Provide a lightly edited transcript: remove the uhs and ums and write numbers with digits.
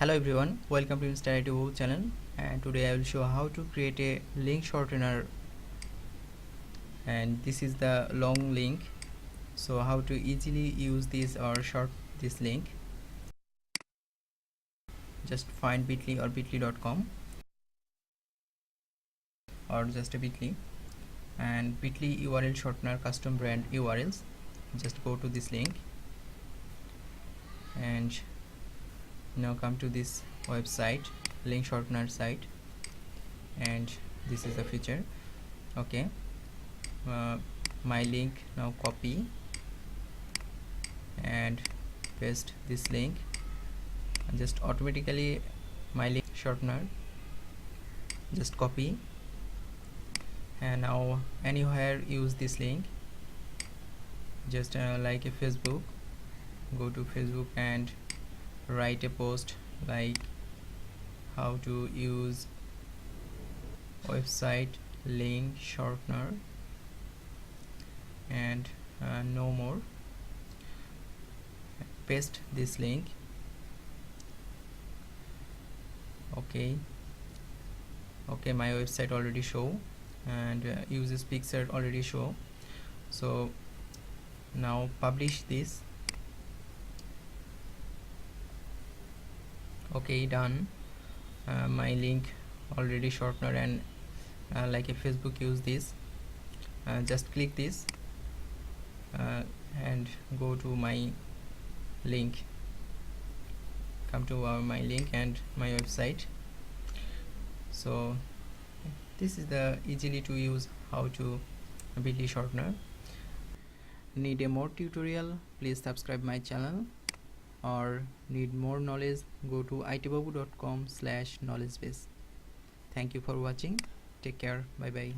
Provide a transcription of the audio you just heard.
Hello everyone, welcome to MrITBabu channel, and today I will show how to create a link shortener. And this is the long link, so how to easily use this or short this link. Just find bit.ly or bit.ly.com or just a bit.ly, and bit.ly URL shortener custom brand URLs. Just go to this link and now come to this website, link shortener site, and this is the feature. Okay, my link, now copy and paste this link, and just automatically my link shortener, just copy, and now anywhere use this link. Just like a Facebook, go to Facebook and write a post like how to use website link shortener, and no more. Paste this link. Okay, my website already show, and uses picture already show. So now publish this. Okay, done. My link already shortener, and like a Facebook use this. Just click this and go to my link, come to my link and my website. So this is the easily to use how to build a shortener. Need a more tutorial, please subscribe my channel, or need more knowledge, go to itbabu.com/knowledge base. Thank you for watching. Take care. Bye bye.